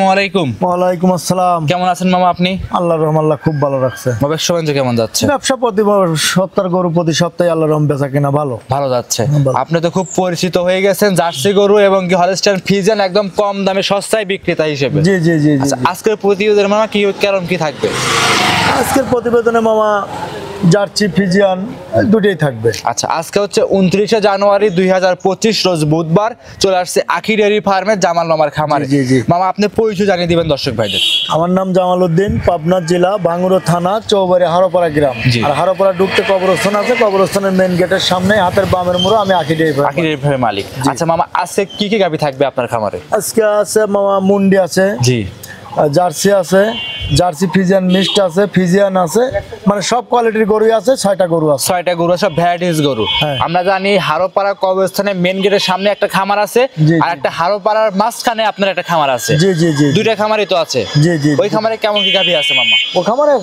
আসসালামু আলাইকুম। ওয়ালাইকুম আসসালাম। কেমন আছেন মামা আপনি? আল্লাহর রহম, আল্লাহ খুব ভালো রাখছে। ব্যবসা বাণিজ্য কেমন যাচ্ছে? ব্যবসা প্রতি সপ্তাহ গরু প্রতি সপ্তাহে আল্লাহর রহম বেচা কিনা ভালো যাচ্ছে। আপনি তো খুব পরিচিত হয়ে গেছেন জার্সি গরু এবং কি হলস্টাইন ফ্রিজিয়ান একদম কম দামে সস্তায় বিক্রেতা হিসেবে। জি জি জি। আচ্ছা, আজকের প্রতিবেদনের মামা কি কারণ কি থাকবে? আজকের প্রতিবেদনে মামা জার্সি ফ্রিজিয়ান দুটোই থাকবে। আচ্ছা, আজকে হচ্ছে 29শে জানুয়ারি 2025 রোজ বুধবার। চলে আসছে আখি ডেয়ারি ফার্মের জামাল মামার খামারে। জি জি। মামা আপনি পরিচয় জানিয়ে দিবেন দর্শক ভাইদের। আমার নাম জামাল উদ্দিন, পাবনা জেলা ভাঙ্গুড়া থানা চৌবাড়ি হারোপাড়া গ্রাম। আর হারোপাড়া ঢুকতে কবরস্থান আছে, কবরস্থানের মেন গেটের সামনে হাতের বামের মোড়ে আমি আখি ডেয়ারি ফার্মের মালিক। আচ্ছা মামা, আজকে কি কি গাভী থাকবে আপনার খামারে? আজকে আছে মামা মুন্ডি আছে, জি, জার্সি আছে, জার্সি ফ্রিজিয়ান মিক্সড আছে, ফ্রিজিয়ান আছে, মানে সব কোয়ালিটির গরু আছে। 6টা গরু আছে। 6টা গরু, সব ভ্যারাইটিস গরু। আমরা জানি হারোপাড়া কবরস্থানের মেন গেটের সামনে একটা খামার আছে, আর একটা হারোপাড়ার মাঝখানে আপনার একটা খামার আছে। জি জি জি। দুইটা খামারই তো আছে। জি জি। ওই খামারে কেমন কি গাভী আছে মামা? ও খামারে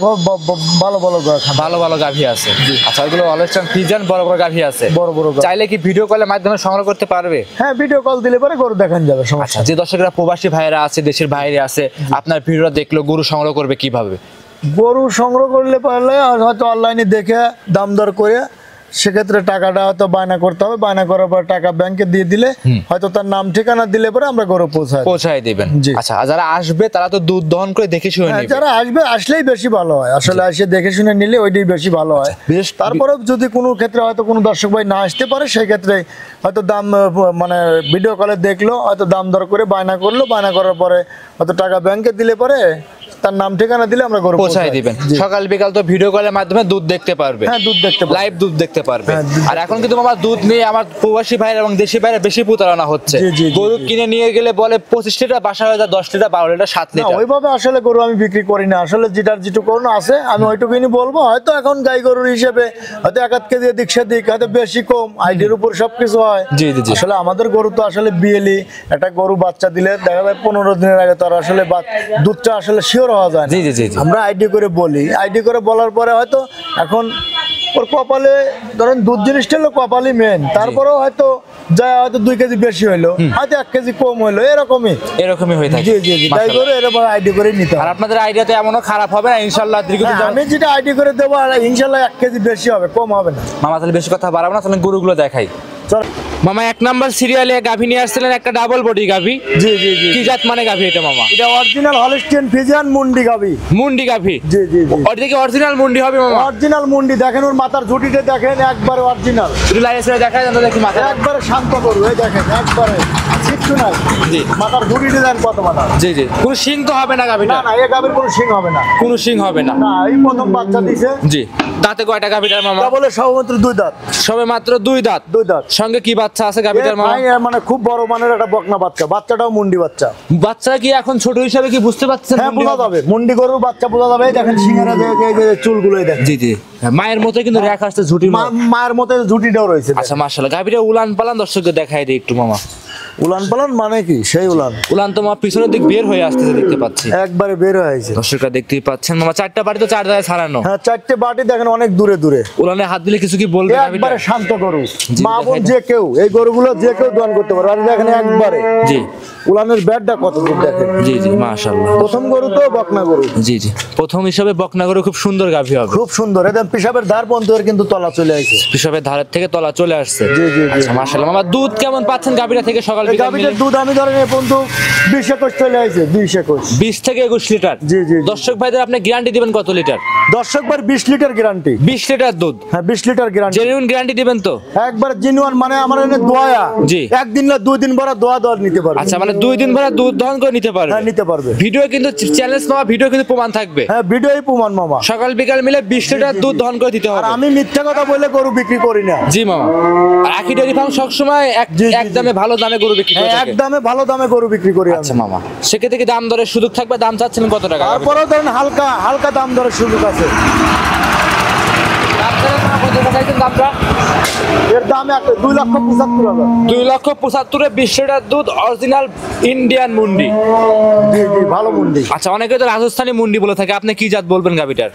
ভালো ভালো গাভী আছে। আচ্ছা, ওইগুলো হলস্টাইন ফ্রিজিয়ান বড় বড় গাভী আছে। বড় বড়। চাইলে কি ভিডিও কলের মাধ্যমে সংগ্রহ করতে পারবে? হ্যাঁ, ভিডিও কল দিলে পরে গরু দেখান যাবে। আচ্ছা, যে দর্শকরা প্রবাসী ভাইরা আছে, দেশের বাইরে আছে, আপনার ভিডিওটা দেখলো গরু সংগ্রহ করবে কিভাবে? গরু সংগ্রহ করলে পারলে হয়তো অনলাইনে দেখে দাম দর করে, সেক্ষেত্রে টাকাটা হয়তো বায়না করতে হবে। বায়না করার পর টাকা ব্যাংকে দিয়ে দিলে হয়তো তার নাম ঠিকানা দিলে পরে আমরা গরু পৌঁছায় দিবেন। আচ্ছা, যারা আসবে তারা তো দুধ দহন করে দেখে শুনে নেবে। যারা আসবে আসলেই বেশি ভালো হয়, আসলে এসে দেখে শুনে নিলে ওইটাই বেশি ভালো হয়। তারপরে যদি কোনো ক্ষেত্রে হয়তো কোনো দর্শক ভাই না আসতে পারে, সেই ক্ষেত্রে হয়তো দাম মানে ভিডিও কলে দেখলো, হয়তো দাম দর করে বায়না করলো, বায়না করার পরে হয়তো টাকা ব্যাংকে দিলে পরে তার নাম ঠিকানা দিলে আমরা গরু পৌঁছায় দিবেন। সকাল বিকাল তো ভিডিও কলের মাধ্যমে দুধ দেখতে পারবে। হ্যাঁ, দুধ দেখতে পারবে, লাইভ দুধ দেখতে পারবে। আর এখন কিন্তু আমার দুধ নিয়ে আমার প্রবাসী ভাইরা এবং দেশি ভাইরা বেশি প্রতারণা হচ্ছে। গরু কিনে নিয়ে গেলে বলে 25 লিটার, বাসা হয়ে যায় 10 লিটার, 12 লিটার, 7 লিটার। ওইভাবে আসলে গরু আমি বিক্রি করি না। আসলে যেটুকু আছে আমি ওইটুকুই বলবো। হয়তো এখন গাই গরুর হিসেবে হয়তো 1-1 কেজি এদিক সেদিক, হয়তো বেশি কম, আইডির উপর সবকিছু হয়। আসলে আমাদের গরু তো আসলে বিয়েলি একটা গরু বাচ্চা দিলে দেখা যায় 15 দিনের আগে তার আসলে দুধটা আসলে শিওর হওয়া যায় না। আমরা আইডি করে বলি, আইডি করে বলার পরে হয়তো এখন ওর কপালে ধরেন দুধ জিনিসটা হলো কপালই মেন। তারপরেও হয়তো যায় হয়তো 2 কেজি বেশি হইলো, হয়তো 1 কেজি কম হইলো, এরকমই হয়ে থাকে। জি জি জি। তাই করে এরকম আইডি করে নিতে হবে। আর আপনাদের আইডিয়া তো এমনও খারাপ হবে না ইনশাআল্লাহ। আমি যেটা আইডি করে দেবো ইনশাআল্লাহ 1 কেজি বেশি হবে, কম হবে না। মামা তাহলে বেশি কথা বাড়াবো না, তাহলে গরুগুলো দেখাই। মামা 1 নাম্বার সিরিয়ালে গাভী নিয়ে আসছিলেন, একটা ডাবল বডি গাভী। জি জি জি। কি জাত মানে গাভী এটা মামা? এটা অরিজিনাল হলস্টাইন ফ্রিজিয়ান মুন্ডি গাভী। মুন্ডি গাভী? জি জি জি। ওর দিকে অরিজিনাল মুন্ডি হবে মামা? অরিজিনাল মুন্ডি। দেখেন ওর মাথার ঝুঁটিটা দেখেন, একবারে অরিজিনাল। একটু লাইসে দেখায় জানতো দেখি মাথা একবারে শান্ত করু। এই দেখেন একবারে কিচ্ছু নাই। জি। মাথার ঝুঁটিটা দেন কত মাথা। জি জি। কোনো শিং তো হবে না গাভীটা? না না, এই গাভীর কোনো শিং হবে না। কোনো শিং হবে না? না, এই প্রথম বাচ্চা দিছে। জি। দাঁতে কয়টা গাভীটার মামা? বলে সবেমাত্র 2 দাঁত। সবে মাত্র 2 দাঁত? 2 দাঁত। সঙ্গে কি বাচ্চা আছে গাভীটার মামা? মানে খুব বড় মানের একটা বকনা বাচ্চা। বাচ্চাটাও মুন্ডি বাচ্চা। বাচ্চা কি এখন ছোট হিসাবে কি বুঝতে পারছেন? হ্যাঁ, বোঝা যাবে। মুন্ডি গরুর বাচ্চা বোঝা যাবে। দেখেন সিংহেরা যে চুলগুলোই দেখেন। জি জি। মায়ের মতো কিন্তু রেখা আসছে, ঝুঁটি মায়ের মতো ঝুঁটিটাও রয়েছে। আচ্ছা মাশাআল্লাহ। গাভীটা উলান পালান দর্শকদের দেখাই দিই একটু মামা। উলান পালান মানে কি? সেই উলান তো মামা পিছনের দিক বের হয়ে আসতেছে দেখতে পাচ্ছি। একবারে বের হয়ে আছে। দর্শকরা দেখতেই পাচ্ছেন মামা, 4টা বাড়ি তো 4 জায়গায় ছাড়ানো। হ্যাঁ, 4টে বাটি দেখেন অনেক দূরে দূরে। উলানে হাত দিলে কিছু কি বলবে? একবারে শান্ত গরু। মা বোন যে কেউ এই গরুগুলো যে কেউ দহন করতে পারে। আর দেখেন একবারে। জি। উলানের ব্যাটটা কত দূর দেখেন। জি জি মাশাআল্লাহ। প্রথম গরু তো বকনা গরু। জি জি। প্রথম হিসাবে বকনা গরু খুব সুন্দর গাভী হবে। খুব সুন্দর। একদম পিশাবের ধার পর্যন্ত কিন্তু তলা চলে আসছে। পিশাবের ধারের থেকে তলা চলে আসছে। জি জি জি। আচ্ছা মাশাআল্লাহ। মামা দুধ কেমন পাচ্ছেন গাভীটা থেকে সকাল বিকাল? গাভীটার দুধ আমি ধরেন এই পর্যন্ত 20-21 চলে আসছে। 20 থেকে 21 লিটার। জি জি। দর্শক ভাইদের আপনি গ্যারান্টি দিবেন কত লিটার? দর্শক ভাই 20 লিটার গ্যারান্টি। 20 লিটার দুধ? হ্যাঁ, 20 লিটার গ্যারান্টি। জেনুইন গ্যারান্টি দিবেন তো? একবার জেনুইন মানে আমার এনে দোয়া। জি। একদিন না 2 দিন ভরা দোয়া নিতে পারবে। আচ্ছা, মানে 2 দিন ভরা দুধ দহন করে নিতে পারবে? হ্যাঁ, নিতে পারবে। ভিডিও কিন্তু চ্যালেঞ্জ মামা, ভিডিও কিন্তু প্রমাণ থাকবে। হ্যাঁ, ভিডিওই প্রমাণ মামা। সকাল বিকাল মিলে 20 লিটার দুধ দহন করে দিতে হবে। আর আমি মিথ্যা কথা বলে গরু বিক্রি করি না। জি মামা। আর আখি ডেয়ারি ফার্ম সব সময় এক দামে ভালো দামে গরু বিক্রি করে থাকে। এক দামে ভালো দামে গরু বিক্রি করি। আচ্ছা মামা, সেক্ষেত্রে কি দাম দরের সুযোগ থাকবে? দাম চাচ্ছেন কত টাকা? তারপরেও ধরেন হালকা দাম দরের সুযোগ আছে। এর দাম 2,75,000। 2,75,000 20 লিটার দুধ, অরিজিনাল ইন্ডিয়ান মুন্ডি। জি জি, ভালো মুন্ডি। আচ্ছা, অনেকে তো রাজস্থানী মুন্ডি বলে থাকে, আপনি কি জাত বলবেন গাভিটার?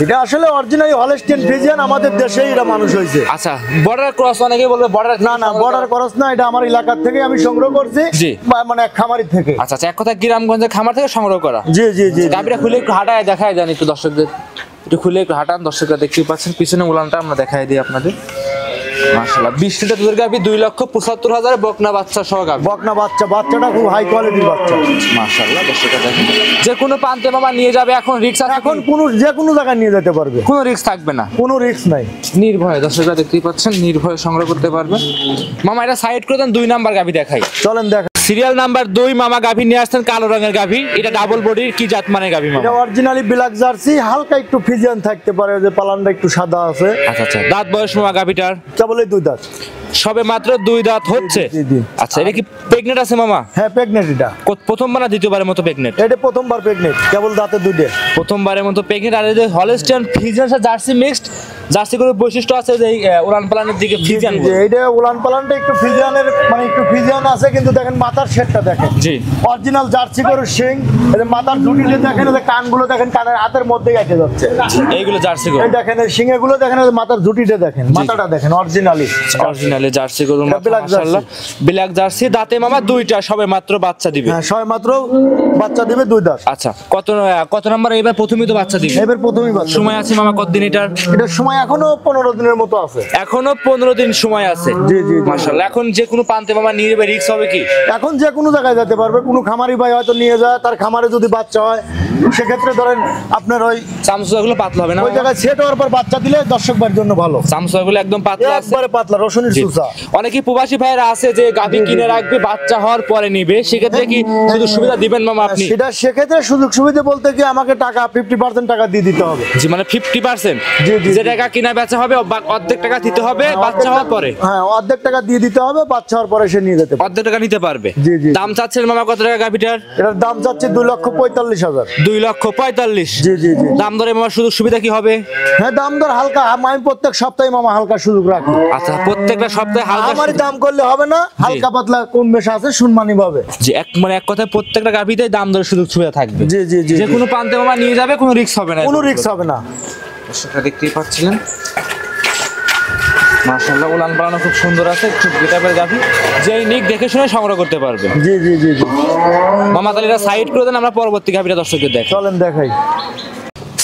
এটা আসলে অরিজিনালি হলস্টিয়ান ফ্রিজিয়ান, আমাদের দেশেই এটা মানুষ হয়েছে। আচ্ছা, বর্ডার ক্রস অনেকে বলবে বর্ডার, না না, বর্ডার ক্রস না, এটা আমার এলাকার থেকে আমি সংগ্রহ করছি। জি। মানে এক খামারি থেকে। আচ্ছা আচ্ছা, এক কথা গ্রামগঞ্জের খামার থেকে সংগ্রহ করা। জি জি জি। গাভিটা খুলে একটু হাঁটায় দেখায় দেন একটু দর্শকদের, একটু খুলে একটু হাঁটান, দর্শকরা দেখতেই পাচ্ছেন পিছনে উলানটা আমরা দেখাই দিই আপনাদের। মাশাআল্লাহ, 20 লিটার দুধের গাভি, 2,75,000 বকনা বাচ্চা সহ গাভি। বকনা বাচ্চা, বাচ্চাটা খুব হাই কোয়ালিটির বাচ্চা। মাশাআল্লাহ, দর্শকরা দেখেন, যে কোনো প্রান্তে মামা নিয়ে যাবে, এখন রিস্ক আছে? এখন যে কোনো জায়গায় নিয়ে যেতে পারবে, কোনো রিস্ক থাকবে না, কোনো রিস্ক নাই, নির্ভয়ে। দর্শকরা দেখতেই পাচ্ছেন, নির্ভয়ে সংগ্রহ করতে পারবে। মামা এটা সাইড করে দেন, 2 নাম্বার গাভি দেখাই। চলেন দেখ। সিরিয়াল নাম্বার 2 মামা গাভি নিয়ে আসছেন, কালো রঙের গাভি। এটা ডাবল বডির, কি জাত মানে গাভি মামা? এটা অরিজিনালি ব্ল্যাক জার্সি, হালকা একটু ফিজিয়ান থাকতে পারে, যে পালানটা একটু সাদা আছে। আচ্ছা আচ্ছা, দাঁত বয়স মামা গাভিটার? কেবল 2 দাঁত, সবে মাত্র 2 দাঁত হচ্ছে। জি জি। আচ্ছা, এটা কি প্রেগনেন্ট আছে মামা? হ্যাঁ, প্রেগনেন্ট। এটা প্রথমবার না দ্বিতীয়বারের মতো প্রেগনেন্ট? এটা প্রথমবার প্রেগনেন্ট, কেবল দাঁতে 2 প্রথমবারের মতো প্রেগনেন্ট। আর এই যে Holstein Friesian jersey mixed, jersey করে বৈশিষ্ট্য আছে যে উলান পালানের দিকে ফ্রিজিয়ান। এইটা উলান পালানটা একটু ফ্রিজিয়ানের, মানে একটু ফ্রিজিয়ান আছে, কিন্তু দেখেন মাথার শেপটা দেখেন। জি, অরিজিনাল জার্সি গরুর শিং। এই যে মাথার ঝুঁটিতে দেখেন, এই যে কানগুলো দেখেন, কানের হাতের মধ্যেই আটকে যাচ্ছে। এইগুলো জার্সি গরু। এই দেখেন, এই শিংগুলো দেখেন, এই যে মাথার ঝুঁটিটা দেখেন, মাথাটা দেখেন, অরিজিনালি অরিজিনালি জার্সি গরু, ব্ল্যাক মাশাআল্লাহ। ব্ল্যাক জার্সি, দাঁতে মামা 2টা, সবে মাত্র বাচ্চা দিবে। হ্যাঁ, সবে মাত্র বাচ্চা দিবে, 2 দাঁত। আচ্ছা, কত নাম্বার? এবার প্রথমেই তো বাচ্চা দিবে। এবার প্রথমেই বাচ্চা। সময় আছে মামা কতদিন এটার? এটার সময় এখনো 15 দিনের মতো আছে। এখনো 15 দিন সময় আছে। জি জি। মাশাআল্লাহ, এখন যে কোনো প্রান্তে মামা নিয়ে যাবে, রিস্ক হবে কি? এখন যে কোনো জায়গায় যেতে পারবে, কোনো খামারি ভাই হয়তো নিয়ে যায়, তার খামারে যদি বাচ্চা হয়, সেক্ষেত্রে ধরেন আপনার ওই চামচুয়াগুলো পাতলা হবে না? ওই জায়গায় সেট হওয়ার পর বাচ্চা দিলে দর্শক ভাইয়ের জন্য ভালো। চামচুয়াগুলো একদম পাতলা আছে, একবারে পাতলা, রসুনের সুসা। অনেকেই প্রবাসী ভাইরা আছে যে গাভী কিনে রাখবে, বাচ্চা হওয়ার পরে নিবে, সেক্ষেত্রে কি সুযোগ সুবিধা দিবেন মামা আপনি? সেটা সেক্ষেত্রে সুযোগ সুবিধা বলতে কি, আমাকে টাকা 50% টাকা দিয়ে দিতে হবে। জি, মানে 50%? জি, জি, যে টাকা কিনা বেচা হবে অর্ধেক টাকা দিতে হবে বাচ্চা হওয়ার পরে? হ্যাঁ, অর্ধেক টাকা দিয়ে দিতে হবে, বাচ্চা হওয়ার পরে সে নিয়ে যেতে পারবে। অর্ধেক টাকা নিতে পারবে। জি, জি। দাম চাচ্ছেন মামা কত টাকা গাভীটার? এটার দাম চাচ্ছে 2,45,000। 2,45,000। জি জি জি। দাম দরে মামা সুযোগ সুবিধা কি হবে? হ্যাঁ, দাম দর হালকা, আমি প্রত্যেক সপ্তাহে মামা হালকা সুযোগ রাখি। আচ্ছা, প্রত্যেকটা সপ্তাহে হালকা আমারই দাম করলে হবে না, হালকা পাতলা কম বেশি আছে, শুনমানি ভাবে। জি, এক কথায় প্রত্যেকটা গাভীতে দাম দরে সুযোগ সুবিধা থাকবে। জি জি জি। যে কোনো প্রান্তে মামা নিয়ে যাবে, কোনো রিস্ক হবে না? কোনো রিস্ক হবে না। সেটা দেখতেই পাচ্ছিলেন, মাশাআল্লাহ, উলান পালানো খুব সুন্দর আছে, খুব গেটাপের গাভী, যেই নিক দেখে শুনে সংগ্রহ করতে পারবে। জি জি জি জি। মামা তাহলে এটা সাইড করে দেন, আমরা পরবর্তী গাভীটা দর্শকদের দেখ। চলেন দেখাই।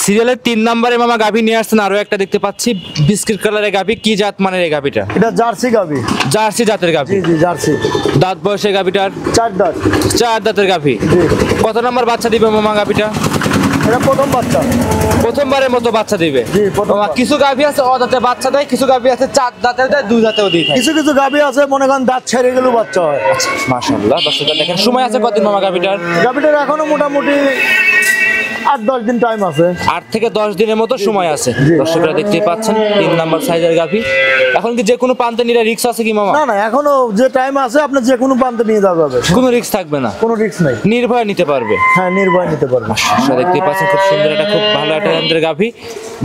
সিরিয়ালের 3 নম্বরে মামা গাভী নিয়ে আসছেন, আরো একটা দেখতে পাচ্ছি বিস্কিট কালারের গাভী। কি জাত মানের এই গাভীটা? এটা জার্সি গাভী। জার্সি জাতের গাভী। জি জি, জার্সি। দাঁত বয়সে গাভীটার? 4 দাঁত। 4 দাঁতের গাভী। জি। কত নাম্বার বাচ্চা দিবে মামা গাভীটা? এটা প্রথম বাচ্চা। প্রথমবারের মতো বাচ্চা দিবে? জি, প্রথম। মামা কিছু গাভী আছে অদাঁতে বাচ্চা দেয়, কিছু গাভী আছে 4 দাঁতের দেয়, 2 দাঁতেও দিয়ে থাকে। কিছু কিছু গাভী আছে মনে করেন দাঁত ছেড়ে গেলেও বাচ্চা হয়। মাশাআল্লাহ, দর্শকরা দেখেন, সময় আছে কতদিন মামা গাভীটার? গাভীটার এখনো মোটামুটি 8-10 দিন টাইম আছে। 8 থেকে 10 দিনের মতো সময় আছে। জি। দর্শকরা দেখতেই পাচ্ছেন, 3 নাম্বার সাইজের গাভী। এখন কি যে কোনো প্রান্তে নিলে রিস্ক আছে কি মামা? না না, এখনো যে টাইম আছে, আপনি যে কোনো প্রান্তে নিয়ে যাওয়া যাবে, কোনো রিস্ক থাকবে না, কোনো রিস্ক নাই, নির্ভয়ে নিতে পারবে। হ্যাঁ, নির্ভয় নিতে পারবে। দর্শকরা দেখতেই পাচ্ছেন, খুব সুন্দর একটা, খুব ভালো একটা জাতের গাভী।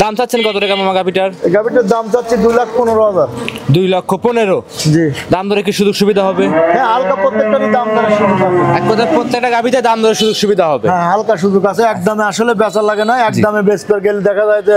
দাম চাচ্ছেন কত টাকা মামা গাভীটার? এই গাভীটার দাম চাচ্ছি 2,15,000। 2,15,000। জি। দাম দরে কি সুযোগ সুবিধা হবে? হ্যাঁ, হালকা প্রত্যেকটারই দাম দরে সুযোগ আছে। এক কথায় প্রত্যেকটা গাভীতে দাম দরে সুযোগ সুবিধা হবে। হ্যাঁ, হালকা সুযোগ আছে, একদমে আসলে বেচা লাগে না, একদমে বেচতে গেলে দেখা যায় যে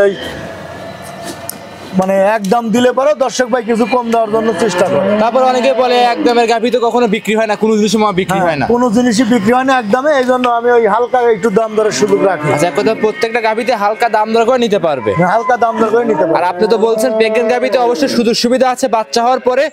মানে একদম দিলে পরে দর্শক ভাই কিছু কম দেওয়ার জন্য চেষ্টা করে। তারপর অনেকে বলে একদমের গাভী তো কখনো বিক্রি হয় না, কোনো জিনিস মামা বিক্রি হয় না। কোনো জিনিসই বিক্রি হয় না একদমে, এই জন্য আমি ওই হালকা একটু দাম দরের সুযোগ রাখি। আচ্ছা, এক কথা প্রত্যেকটা গাভীতে হালকা দাম দর করে নিতে পারবে। হালকা দাম দর করে নিতে আর পারবে। আপনি তো বলছেন প্রেগনেন্ট গাভীতে অবশ্যই সুযোগ সুবিধা আছে, বাচ্চা হওয়ার পরে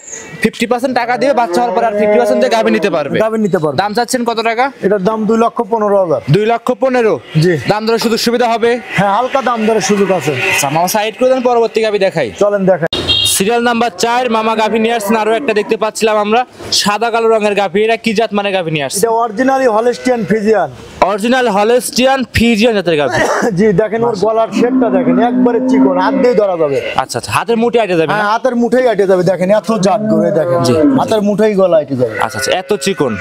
50% টাকা দিবে, বাচ্চা হওয়ার পরে আর 50% দিয়ে গাভী নিতে পারবে। গাভী নিতে পারবে। দাম চাচ্ছেন কত টাকা? এটার দাম 2,15,000। 2,15,000। জি। দাম দরে সুযোগ সুবিধা হবে? হ্যাঁ, হালকা দাম দরের সুযোগ আছে। আচ্ছা, মামা সাইড করে দেন, পরবর্তী গাভী দেখাই। চলেন দেখাই। সিরিয়াল নাম্বার 4 মামা গাভী নিয়ে আসছেন, আরো একটা দেখতে পাচ্ছিলাম আমরা সাদা কালো রঙের গাভী। এটা কি জাত মানে গাভী নিয়ে আসছে? এটা originally Holstein Friesian. Original Holstein Friesian জাতের গাভী। জি, দেখেন ওর গলার শেপটা দেখেন, একবারে চিকন, হাত দিয়ে ধরা যাবে। আচ্ছা আচ্ছা, হাতের মুঠে আইটে যাবে না? হ্যাঁ, হাতের মুঠেই আটে যাবে, দেখেন এত জাত করে, দেখেন হাতের মুঠেই গলা আটে যাবে। আচ্ছা আচ্ছা, এত চিকন।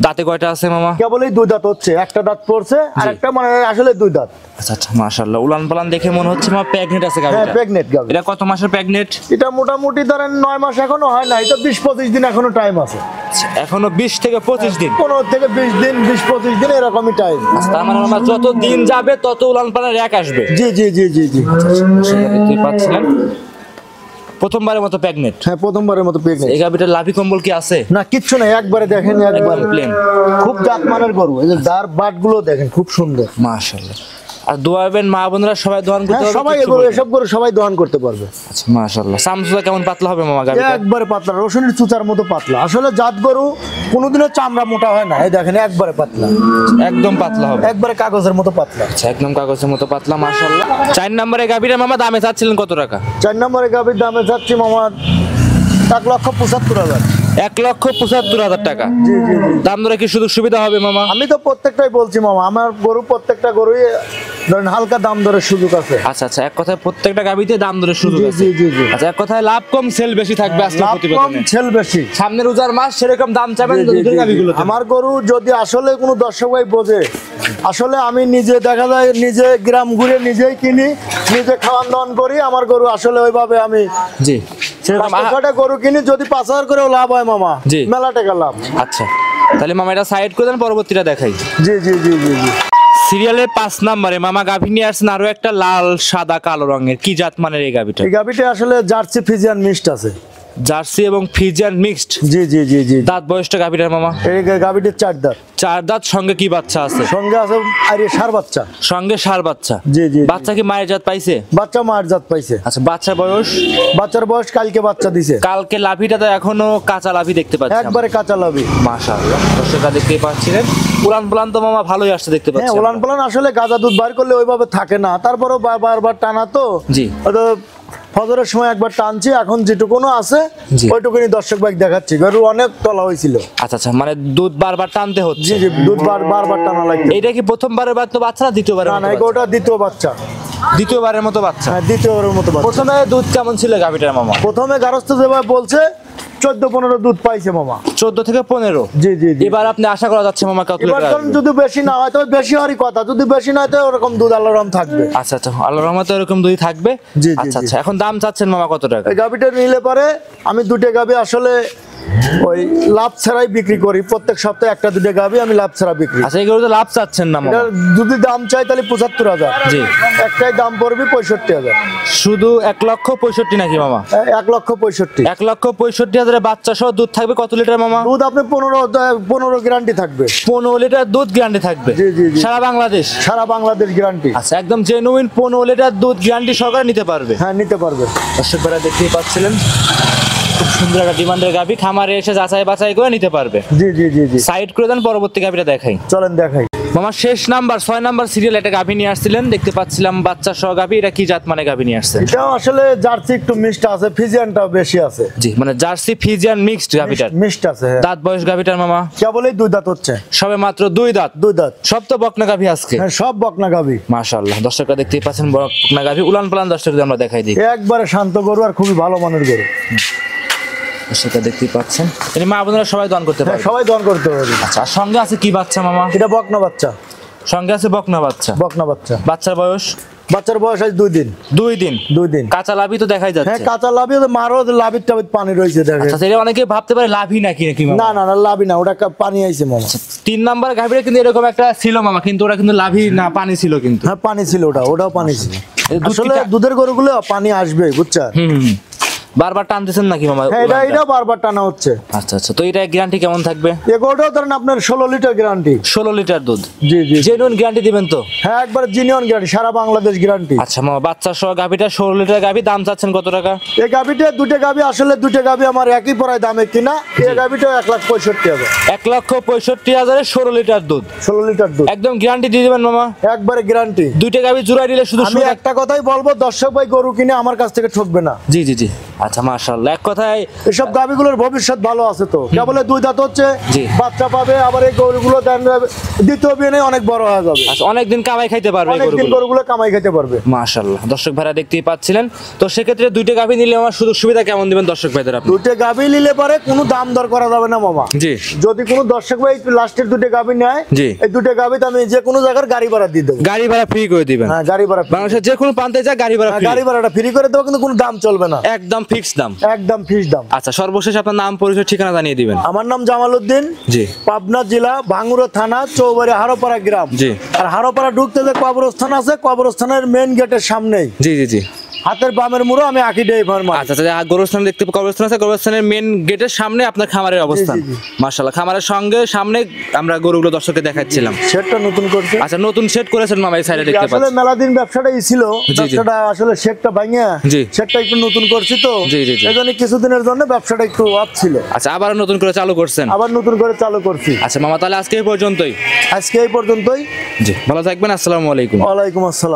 দাঁতে কয়টা আছে মামা? কেবলই দুই দাঁত হচ্ছে, একটা দাঁত পড়ছে আর একটা মানে আসলে দুই দাঁত। আচ্ছা আচ্ছা, মাশাআল্লাহ। উলান পালান দেখে মনে হচ্ছে মামা প্রেগনেন্ট আছে হ্যাঁ গাবিটা। প্রেগনেন্ট গাবি। এটা কত মাসের প্রেগনেন্ট? এটা মোটামুটি ধরেন 9 মাস এখনো হয় না, এটা 20-25 দিন এখনো টাইম আছে। এখনো 20 থেকে 25 দিন। 15 থেকে 20 দিন, 20-25 দিন এরকমই টাইম। তার মানে মামা যত দিন যাবে তত উলান পালান র্যাক আসবে। জি জি জি জি জি। সেটা দেখতেই পাচ্ছিলেন, প্রথমবারের মতো প্রেগনেন্ট। হ্যাঁ প্রথমবারের মতো প্রেগনেন্ট। এই গাবিটার লাভি কম্বল কি আছে? না কিচ্ছু নাই, একবারে দেখেন, একবার প্লেন। খুব জাতমানের গরু। এই যে দাঁড় বাট গুলো দেখেন খুব সুন্দর, মাশাআল্লাহ। আর দোয়াবেন মা বোনরা সবাই দোয়ান করতে হ্যাঁ পারবে? সবাই কিচ্ছু এগুলো বলবে না? এসব গরু সবাই দহন করতে পারবে। আচ্ছা মাশাআল্লাহ। সামসুদা কেমন পাতলা হবে মামা গাবিটা? একবারে পাতলা, রসুনের চুচার মতো পাতলা। আসলে জাত গরু কোনোদিনও চামড়া মোটা হয় না, এই দেখেন একবারে পাতলা, একদম পাতলা হবে, একবারে কাগজের মতো পাতলা। আচ্ছা একদম কাগজের মতো পাতলা, মাশাআল্লাহ। 4 নম্বরে গাবিটা মামা দামে চাচ্ছিলেন কত টাকা? 4 নম্বরে গাভীর দামে যাচ্ছি মামা 1,75,000। 1,75,000 টাকা। জি জি জি। দাম দরে কি সুযোগ সুবিধা হবে মামা? আমি তো প্রত্যেকটাই বলছি মামা, আমার গরু প্রত্যেকটা গরুই ধরেন হালকা দাম দরের সুযোগ আছে। আচ্ছা আচ্ছা, এক কথায় প্রত্যেকটা গাবিতে দাম দরে সুযোগ জি আছে। জি জি জি। আচ্ছা, এক কথায় লাভ কম সেল বেশি থাকবে আজকে লাভ কম প্রতিবেদনে। সেল বেশি। সামনের রোজার মাস সেরকম দাম চাবেন জি, জি, দুধের জি, গাবিগুলো। জি। আমার গরু যদি আসলে কোনো দর্শক ভাই বোঝে, আসলে আমি নিজে দেখা যায় নিজে গ্রাম ঘুরে নিজেই কিনি, নিজে খাওয়ান দাওয়ান করি। আমার গরু আসলে ওইভাবে আমি জি সেরকম 5-6টা গরু কিনি, যদি 5,000 করেও লাভ হয় মামা, জি। মেলা টাকা লাভ। আচ্ছা তাহলে মামা এটা সাইড করে দেন, পরবর্তীটা দেখাই। জি জি জি জি জি। সিরিয়ালের 5 নম্বরে মামা গাভী নিয়ে আসছেন আরো একটা লাল সাদা কালো রঙের, কি জাত মানের এই গাভীটা? এই গাভীটা আসলে জার্সি ফিজিয়ান মিক্সড আছে। জার্সি এবং ফিজিয়ান মিক্সড। জি জি জি জি। দাঁত বয়সটা গাভীটার মামা? এই গাভীটির 4 দাঁত। 4 দাঁত, সঙ্গে কি বাচ্চা আছে? সঙ্গে আছে আর ষাঁড় বাচ্চা। সঙ্গে ষাঁড় বাচ্চা। জি জি। বাচ্চা কি মায়ের জাত পাইছে? বাচ্চা মায়ের জাত পাইছে। আচ্ছা, বাচ্চার বয়স? বাচ্চার বয়স কালকে বাচ্চা দিছে। কালকে লাভিটা তো এখনো কাঁচা লাভি দেখতে পাচ্ছি আমরা। একবারে কাঁচা লাভি। মাশাআল্লাহ, দর্শকরা দেখতেই পাচ্ছিলেন উলান পালান তো মামা ভালোই আসছে দেখতে হ্যাঁ পাচ্ছি। উলান পালান আসলে গাজা দুধ বার করলে ওইভাবে থাকে না, তারপরেও বারবার টানা তো। জি। হয়তো ফজরের সময় একবার টানছি, এখন যেটুকুনো আছে জি। ওইটুকুনি দর্শক ভাই দেখাচ্ছি। গরু অনেক তলা হয়েছিল। আচ্ছা আচ্ছা, মানে দুধ বারবার টানতে হচ্ছে। জি জি, দুধ বারবার টানা লাগে। এইটা কি প্রথমবারের তো বাচ্চা না দ্বিতীয়বারের না মতো না, এই বাচ্চা? গরুটা দ্বিতীয় বাচ্চা। দ্বিতীয়বারের মতো বাচ্চা। হ্যাঁ দ্বিতীয়বারের মতো বাচ্চা। প্রথমে দুধ কেমন ছিল গাভীটার মামা? প্রথমে গারস্থ যেভাবে বলছে 14-15 দুধ পাইছে মামা। 14 থেকে 15। জি জি জি। এবার আপনি আশা করা যাচ্ছে মামা কত এবার লিটার ধরুন আসবে? যদি বেশি না হয় তবে বেশি হওয়ারই কথা, যদি বেশি না হয় তো ওরকম দুধ আল্লাহর রহম থাকবে। আচ্ছা আচ্ছা, আল্লাহর রহমতে এরকম দুধই থাকবে। জি, জি, আচ্ছা জি। আচ্ছা, এখন দাম চাচ্ছেন মামা কত টাকা? এই গাভিটা নিলে পরে আমি দুটো গাভি আসলে ওই লাভ ছাড়াই বিক্রি করি। প্রত্যেক সপ্তাহে একটা দুটো গাভি আমি লাভ ছাড়া বিক্রি। আচ্ছা, এগুলো তো লাভ চাচ্ছেন না মামা? এটার যদি দাম চাই তাহলে 75,000। জি। একটাই দাম পড়বে 65,000। শুধু 1,65,000 নাকি মামা? 1,65,000। 1,65,000 বাচ্চা সহ দুধ থাকবে কত লিটার মামা? দুধ আপনি 15 গ্যারান্টি থাকবে। 15 লিটার দুধ গ্যারান্টি থাকবে। জি, জি, জি। সারা বাংলাদেশ? সারা বাংলাদেশ গ্যারান্টি। আচ্ছা, একদম জেনুইন 15 লিটার দুধ গ্যারান্টি সহকারে নিতে পারবে। হ্যাঁ নিতে পারবে। দর্শকরা দেখতেই পাচ্ছিলেন খুব সুন্দর একটা ডিমান্ডের গাভি, খামারে এসে যাচাই বাছাই করে নিতে পারবে। জি জি জি জি। সাইড করে দেন, পরবর্তী গাভিটা দেখাই। চলেন দেখাই। মামা শেষ নাম্বার 6 নাম্বার সিরিয়াল একটা গাভি নিয়ে আসছিলেন, দেখতে পাচ্ছিলাম বাচ্চা সহ গাভি। এটা কি জাত মানে গাভি নিয়ে আসছেন? এটাও আসলে জার্সি একটু মিক্সড আছে, ফিজিয়ানটাও বেশি আছে। জি, মানে জার্সি ফিজিয়ান মিক্সড গাভিটার। মিক্সড আছে হ্যাঁ। দাঁত বয়স গাভিটার মামা? কেবলই 2 দাঁত হচ্ছে। সবে মাত্র 2 দাঁত। 2 দাঁত। সব তো বকনা গাভি আজকে। হ্যাঁ সব বকনা গাভি। মাশাআল্লাহ, দর্শকরা দেখতেই পাচ্ছেন বকনা গাভি। উলান পালান দর্শকদের আমরা দেখাই দিই। একবারে শান্ত গরু আর খুবই ভালো মানের গরু। সেটা দেখতেই পাচ্ছেন, তিনি মা বোনেরা সবাই দান করতে হ্যাঁ পারে। সবাই দহন করতে পারবে। আচ্ছা, আর সঙ্গে আছে কি বাচ্চা মামা? এটা বকনা বাচ্চা। সঙ্গে আছে বকনা বাচ্চা। বকনা বাচ্চা। বাচ্চার বয়স? বাচ্চার বয়স আজ 2 দিন। 2 দিন। 2 দিন। কাঁচা লাভি তো দেখাই হ্যাঁ যাচ্ছে। কাঁচা লাভি, মারও লাভির টাবির পানি রয়েছে দেখে। আচ্ছা, এটা অনেকে ভাবতে পারে লাভি নাকি নাকি মামা? না না না লাভি না, ওটা পানি আইছে মামা। 3 নাম্বার গাভিটা কিন্তু এরকম একটা ছিল মামা, কিন্তু ওটা কিন্তু লাভি না, পানি ছিল কিন্তু। হ্যাঁ পানি ছিল, ওটাও পানি ছিল। এই দুধ আসলে কি- দুধের গরুগুলো পানি আসবে বুঝছো। হুম। বারবার টানতেছেন নাকি মামা? হ্যাঁ এটা বারবার টানা হচ্ছে। আচ্ছা আচ্ছা, তো এটা গ্যারান্টি কেমন থাকবে? এগোটাও ধরেন আপনার 16 লিটার গ্যারান্টি। 16 লিটার দুধ। জি জি। জেনুইন গ্যারান্টি দিবেন তো? হ্যাঁ একবার জিনিয়ন গ্যারান্টি, সারা বাংলাদেশ গ্যারান্টি। আচ্ছা মামা, বাচ্চা সহ গাভিটা 16 লিটার গাভি, দাম চাচ্ছেন কত টাকা? এই গাভিটা দুটো গাভি আসলে দুটো গাভি আমার একই পড়ায় দামে কিনা। এই গাভিটাও 1,65,000। 1,65,000 16 লিটার দুধ। 16 লিটার দুধ একদম গ্যারান্টি দিয়ে দিবেন মামা? একবারে গ্যারান্টি। দুইটা গাভি জোড়াই দিলে শুধু আমি একটা কথাই বলবো, দর্শক ভাই গরু কিনে আমার কাছ থেকে ঠকবে না। জি জি জি। আচ্ছা মাশাআল্লাহ, এক কথায় এসব গাভিগুলোর ভবিষ্যৎ ভালো আছে তো, কেবল 2 দাঁত হচ্ছে, জি। বাচ্চা পাবে, আবার এই গরুগুলো দেন দ্বিতীয় বিয়ে অনেক বড় হয়ে যাবে, আচ্ছা অনেকদিন কামাই খাইতে পারবে এই অনেকদিন গরুগুলো। গরুগুলো কামাই খেতে পারবে। মাশাআল্লাহ, দর্শক ভাইরা দেখতেই পাচ্ছিলেন। তো সেক্ষেত্রে দুইটা গাভী নিলে আমার সুযোগ সুবিধা কেমন দিবেন দর্শক ভাইদের আপনি? 2টে গাভি নিলে পারে কোনো দাম দর করা যাবে না মামা। জি যদি কোনো দর্শক ভাই লাস্টের 2টে গাভি নেয়, জি। এই 2টে গাভিতে আমি যে কোনো জায়গার গাড়ি ভাড়া দিয়ে দেবো। গাড়ি ভাড়া ফ্রি করে দিবেন? হ্যাঁ, গাড়ি ভাড়া free। বাংলাদেশের যে কোনো প্রান্তে যা গাড়ি ভাড়া হ্যাঁ, free? গাড়ি ভাড়াটা ফ্রি করে দেবো, কিন্তু কোনো দাম চলবে না, একদম ফিক্স দাম। একদম ফিক্স দাম। আচ্ছা সর্বশেষ আপনার নাম পরিচয় ঠিকানা জানিয়ে দিবেন। আমার নাম জামাল উদ্দিন, জি পাবনা জেলা ভাঙ্গুড়া থানা চৌবাড়ি হারোপাড়া গ্রাম। জি। আর হারোপাড়া ঢুকতে যে কবরস্থান আছে, কবরস্থানের মেন গেটের সামনেই জি জি জি। হাতের বামের মুড়ো আমি আকি ড্রাইভার মাল। আচ্ছা আচ্ছা, গরুস্থান দেখতে গরুস্থান আছে, গরুস্থানের মেন গেটের সামনে আপনার খামারের অবস্থান। জি, জি। মাশাআল্লাহ, খামারের সঙ্গে সামনে আমরা গরুগুলো দর্শককে দেখাচ্ছিলাম। সেটটা নতুন করছে। আচ্ছা নতুন সেট করেছেন মামা, এই সাইডে দেখতে আসলে পাচ্ছি। মেলা দিন ব্যবসাটাই ছিল, জি, জি। ব্যবসাটা আসলে শেডটা ভাঙিয়া জি। শেডটা একটু নতুন করছি তো, জি, জি, জি। এজন্য কিছুদিনের জন্য ব্যবসাটা একটু অফ ছিল, আচ্ছা আবার নতুন করে চালু করছেন? আবার নতুন করে চালু করছি। আচ্ছা মামা, তাহলে আজকে এই পর্যন্তই। আজকে এই পর্যন্তই। জি, ভালো থাকবেন, আসসালামু আলাইকুম। ওয়ালাইকুম আসসালাম।